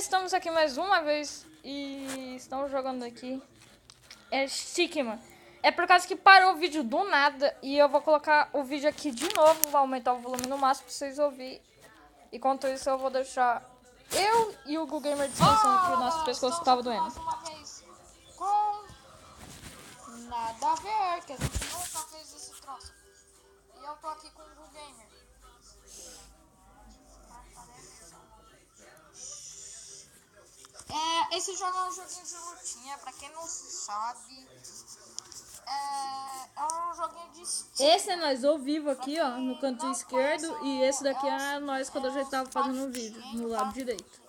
estamos aqui mais uma vez e estamos jogando aqui. É Stickman. É por causa que parou o vídeo do nada e eu vou colocar o vídeo aqui de novo, vou aumentar o volume no máximo pra vocês ouvirem. Enquanto isso eu vou deixar eu e o Google Gamer descansando, que o nosso pescoço tava doendo. Mais uma vez com nada a ver, que a gente nunca fez esse troço. E eu tô aqui com o Google Gamer. Esse jogo é um joguinho de lutinha, pra quem não sabe. É um joguinho de estilo. Esse é nós ao vivo aqui, ó, no canto esquerdo, e esse daqui é nós quando a gente tava fazendo o vídeo, no lado direito.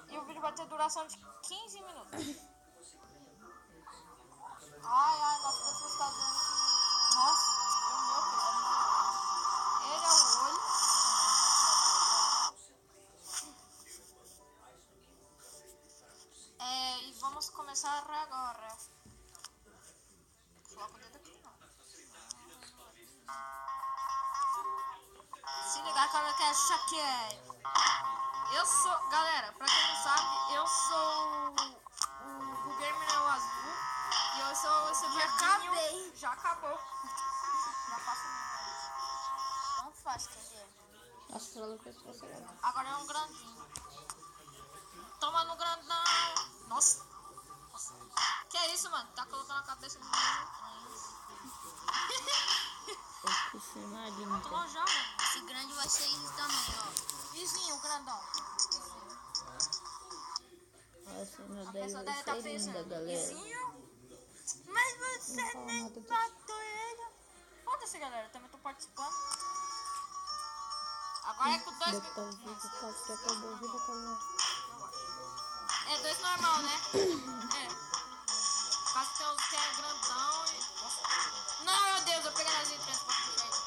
E o vídeo vai ter duração de 15 minutos. Ai, nossa pessoa está dizendo que... Nossa, ele é o olho. E vamos começar agora. Coloca o dedo aqui, não. Se ligar, cara, que é chaqueiro. Eu sou, galera, pra quem não sabe, eu sou o Gamer é o azul e eu sou esse verdinho. Já acabou. Já passou mesmo. Não faz, quer dizer. Agora é um grandinho. Toma no grandão. Nossa. Que é isso, mano? Tá colocando a cabeça no meio. Muito longe já, mano. Esse grande vai ser isso também, ó. Vizinho, o grandão. Essa meu A Deus pessoa vai deve estar ser linda, pensando. galera. Vizinho? Mas você nem matou ele. Foda-se, galera. Também tô participando. Agora é com dois... É dois normal, né? Caso tem uns que é grandão e... Não, meu Deus, eu peguei nas entranhas pra puxar ele.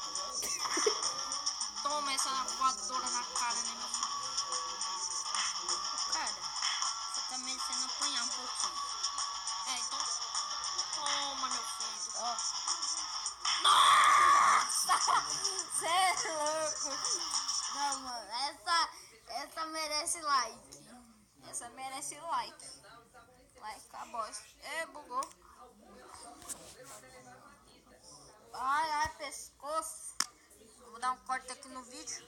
Toma essa voadora na cara, né, meu filho? Cara, você tá merecendo apanhar um pouquinho. Então... Toma, meu filho. Ó. Nossa! Você é louco. Não, mano, essa merece like. Essa merece like. Like a bosta. Bugou. Ai, pescoço. Vou dar um corte aqui no vídeo.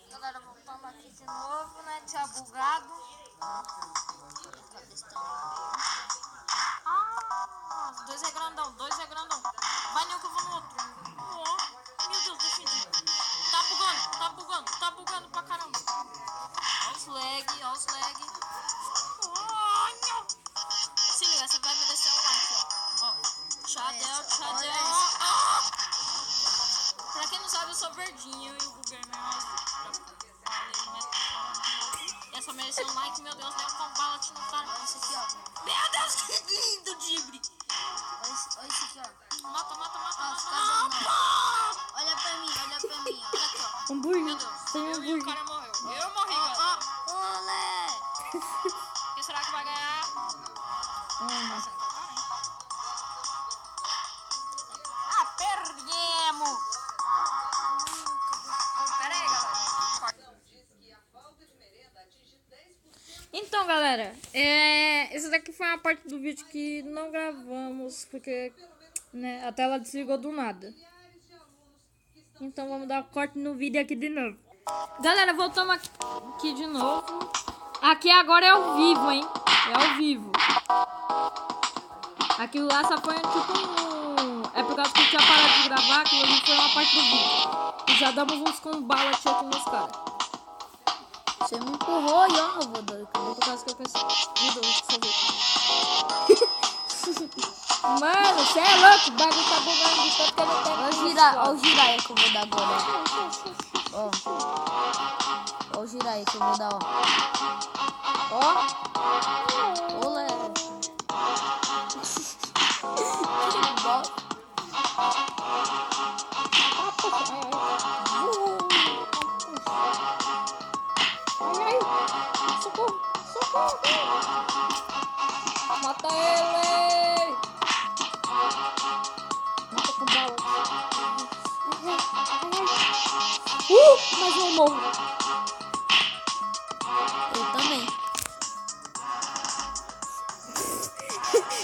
Galera, voltando aqui de novo, né? Tinha bugado. Os dois é grandão, Vai nem que eu vou no outro. Oh, meu Deus, defendi. Tá bugando pra caramba. Olha os lag. Ai, não. Se liga, você vai merecer um like, ó. Tchadel. Pra quem não sabe, eu sou verdinho e o Google Gamer é azul. Essa mereceu um like, meu Deus, deu com bala no cara. Olha isso aqui, ó. Meu Deus, que lindo, Dibre. Olha isso aqui, ó. Mata. Olha pra mim, ó. Olha aqui, ó. Hambúrguer. Meu Deus, Tem eu e o hambúrguer. cara morreu. Eu morri, galera. Olé! Quem será que vai ganhar? Perdemos! Pera aí, galera. Então, galera, essa daqui foi uma parte do vídeo que não gravamos, porque né, a tela desligou do nada. Então vamos dar um corte no vídeo aqui de novo. Galera, voltamos aqui de novo. Aqui agora é ao vivo, hein? É ao vivo. Aquilo lá só foi tipo É por causa que eu tinha parado de gravar, aquilo ali foi uma parte do vídeo. E já damos uns combates aqui nos caras. Você me empurrou e ó, eu vou dar. Por causa que eu pensei. Mano, você é louco, o bagulho tá bugando de tanto que ele tem. Olha o giraia que eu vou dar agora. Ó. Ó o giraia que eu vou dar, ó. Ó. Olé. Que bosta. Socorro! Mata ele! Mata com bala. Mas eu morro. Eu também.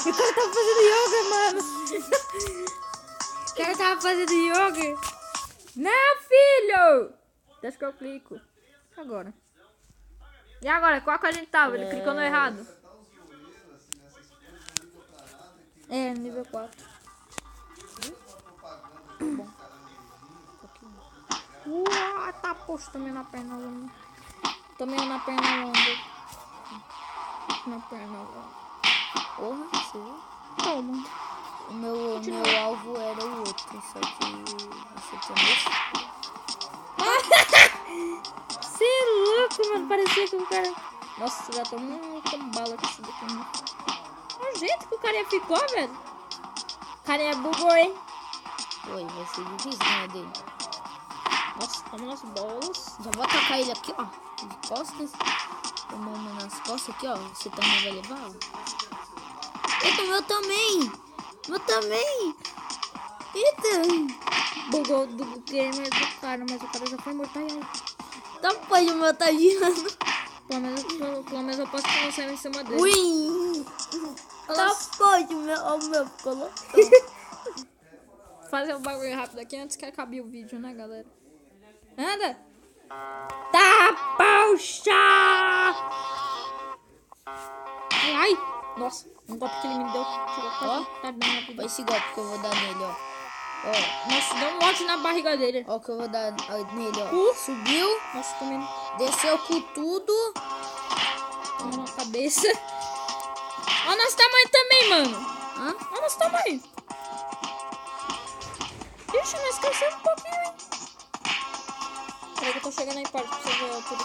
E o cara tava fazendo yoga, mano. O cara tava fazendo yoga. Não, filho! Deixa que eu clico. Agora. E agora? Qual que a gente tava? Ele clicou no errado. É, nível 4. Bom. Tá, poxa, tomei na perna longa. Tomei na perna longa. Na perna longa. Porra, você viu? Toma. O meu alvo era o outro, só que você também. Você é louco, mano. Parecia que o cara... Nossa, já tomou um bala com isso daqui, mano. Olha o jeito que o carinha ficou, velho. O carinha bugou, hein? Oi, vai ser difícil ganhar dele. Nossa, toma nas bolas. Já vou atacar ele aqui, ó. De costas. Tomar uma nas costas aqui, ó. Você também vai levar, ó. Eita, meu também. Meu também. Eita. Bugou do gamer do cara, mas o cara já foi morto. Ai, ai. Tá, pode, o meu tá girando. Pelo menos eu posso começar em cima dele. Ui. Tá, pode, o meu ficou louco. Fazer um bagulho rápido aqui antes que acabe o vídeo, né, galera? Anda! Tá, poxa! Ai, ai! Nossa, um golpe que ele me deu. Chegou quase metade da minha vida. Olha esse golpe que eu vou dar nele, ó. Ó, Nossa, deu um monte na barriga dele. ó o que eu vou dar nele, ó. Subiu, Nossa, também desceu com tudo. tomou na cabeça. Olha o nosso tamanho também, mano. Hã? Olha o nosso tamanho. Ixi, nós crescemos um pouquinho, hein? Peraí que eu tô chegando aí perto pra você ver a altura.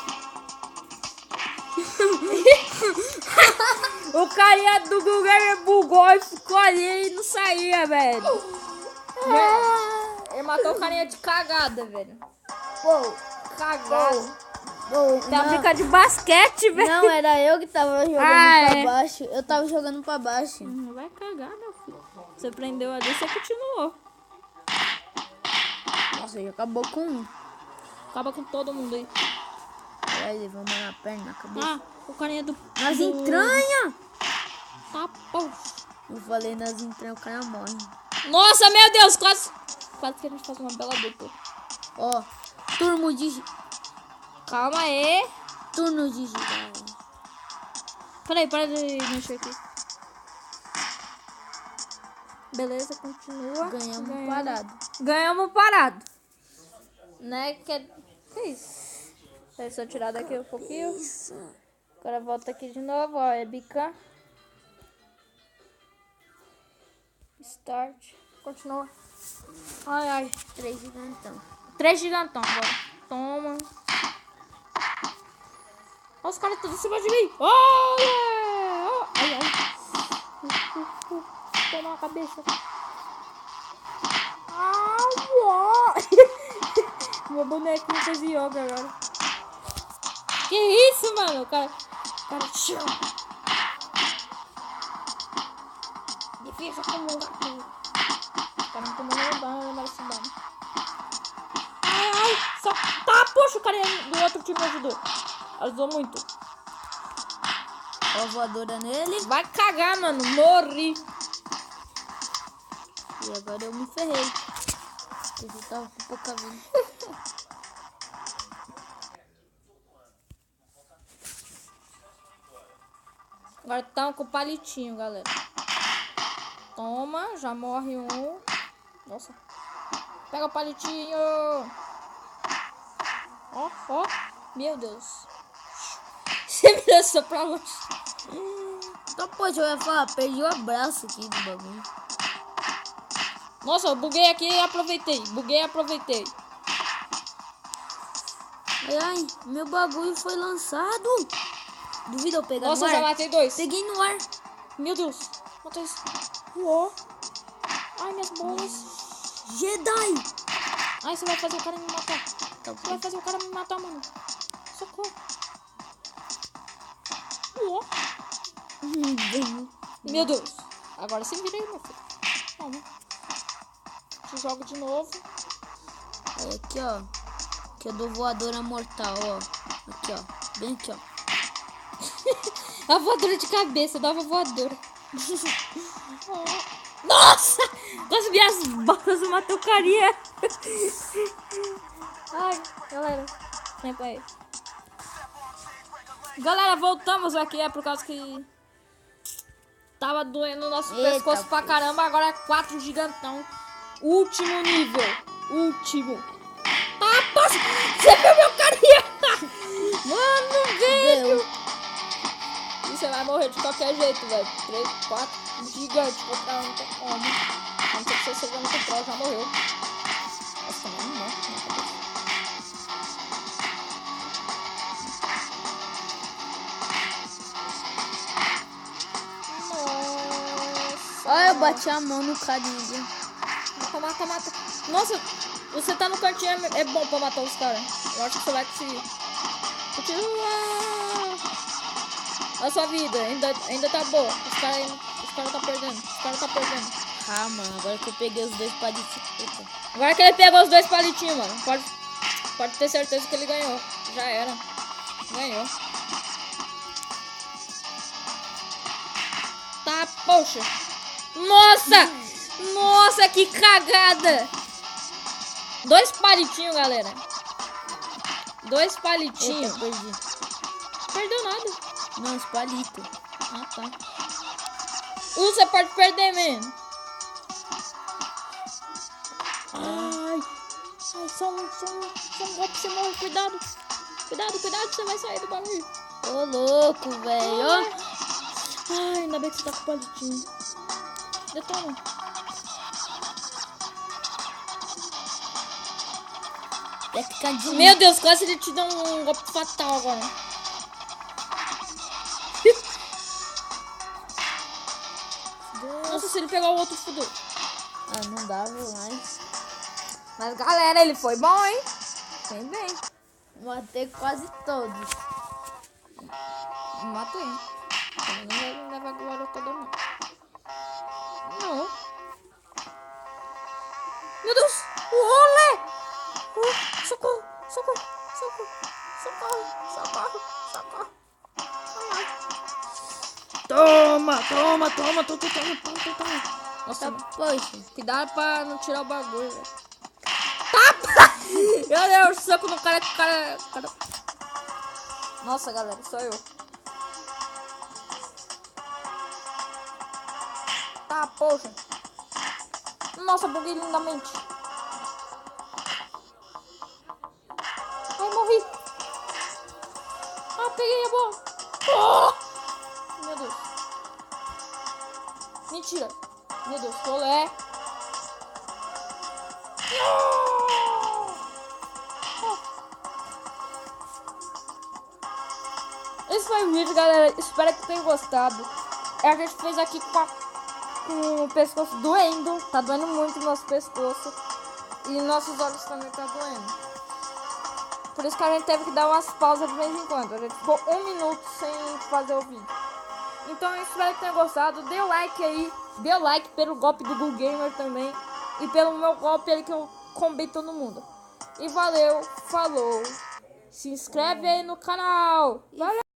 O carinha do Google bugou e ficou ali e não saía, velho. Ele matou o carinha de cagada, velho. Pô, Cagada. pô, Tá brincar de basquete, velho. não, era eu que tava jogando pra baixo. Eu tava jogando pra baixo. Não vai cagar, meu filho. Você prendeu ali, você continuou. Nossa, já acabou com um. Acaba com todo mundo aí. Aí, levamos na perna, na cabeça. Ah, o carinha do... Nas do... entranhas! Tá, pô. Eu falei nas entranhas, o cara morre. Nossa, meu Deus, quase que a gente faz uma bela dupla. Ó, turno de... Calma aí. Turno de girar. Peraí, para de mexer aqui. Beleza, continua. Ganhamos parado. Ganhamos parado. Né? Que isso? Deixa eu tirar daqui um pouquinho. Agora volta aqui de novo, ó. É bica. Start. Continua. Ai, ai. 3 gigantão. 3 gigantão agora. Toma. Olha os caras todos em cima de mim. Olha! Oh. Ai, ai. Toma na cabeça. Au! Meu bonequinho fez yoga agora. Que isso, mano? O cara... Difícil como um gato. O cara não tomou nenhum dano, não merece dano. Ai, ai. Só... Tá, poxa, o cara do outro time me ajudou. Ajudou muito. Ó, voadora nele. Vai cagar, mano. Morri. E agora eu me ferrei. Eu já tava com pouca vida. Agora tá com o palitinho, galera. Toma, já morre um. Nossa. Pega o palitinho. Ó, ó. Meu Deus. Você me deixou pra longe. Então, poxa, eu ia falar, perdi o abraço aqui do bagulho. Nossa, eu buguei aqui e aproveitei. Buguei e aproveitei. Ai, ai, meu bagulho foi lançado. Duvido eu pegar Nossa, no já ar. matei 2. Peguei no ar. Meu Deus. Matei isso. Uó. Ai, minhas bolas. Jedi. Ai, você vai fazer o cara me matar. Tá Você vai fazer o cara me matar, mano. Socorro. Uó. Meu Deus. Agora você vira aí, meu filho. Toma. Te jogo de novo. Aí aqui, ó. Que eu dou voadora mortal, ó. Aqui, ó. Bem aqui, ó. A voadora de cabeça, eu dava voadora. Nossa! Com as minhas bolas eu matei o carinha. Ai, galera. Tempo aí. Galera, voltamos aqui. É por causa que tava doendo o nosso Eita, pescoço pra caramba. Agora é 4 gigantão. Último nível. Último. Ah, poxa! Você viu meu carinha? Mano, velho. E você vai morrer de qualquer jeito, velho. 3, 4 gigantes contra um homem. Não sei se você chegou no controle, já morreu. Nossa, também não morre. Nossa. Olha, eu bati a mão no carinha. Mata, mata. Nossa, você tá no cantinho, é bom pra matar os caras. Eu acho que você vai conseguir. Continua. A sua vida ainda tá boa. Os caras tá perdendo. Os caras tá perdendo. Ah, mano, agora que eu peguei os 2 palitinhos. Eita. Agora que ele pegou os 2 palitinhos, mano. Pode ter certeza que ele ganhou. Já era. Ganhou. Tá, poxa. Nossa! Nossa, que cagada! 2 palitinhos, galera. 2 palitinhos. Eita, perdi. Perdeu nada. Não, os palitos. Ah, tá. Você pode perder mesmo. Ai. Ai, só um golpe, você morre. Cuidado. Cuidado, você vai sair do bagulho. Ô, louco, velho. Ai, ainda bem que você tá com o palitinho. Detona. Vai ficar de... Meu Deus, quase ele te deu um golpe fatal agora. Nossa, se ele pegar o outro, fudeu. Ah, não dava mais. Mas galera, ele foi bom, hein? Foi bem. Matei quase todos. Matei. Não leva a glória toda, não. Não. Meu Deus! O rolê! Socorro! Socorro! Socorro! Socorro! Socorro! Socorro! Toma! Nossa, Poxa. cuidado pra não tirar o bagulho, velho. Tapa! Meu Deus, soco no cara que o cara... Nossa, galera, sou eu. Tá, poxa. Nossa, buguei lindamente. Ai, morri. Ah, peguei a bola. Oh! Meu Deus. Mentira. Meu Deus, rolé. Esse foi o vídeo, galera. Espero que tenham gostado. A gente fez aqui com o pescoço doendo. Tá doendo muito o nosso pescoço. E nossos olhos também tá doendo. Por isso que a gente teve que dar umas pausas de vez em quando. A gente ficou 1 minuto sem fazer o vídeo. Então eu espero que tenham gostado. Dê o like aí. Dê o like pelo golpe do Google Gamer também. E pelo meu golpe ali que eu combei todo mundo. E valeu, falou. Se inscreve aí no canal. Valeu.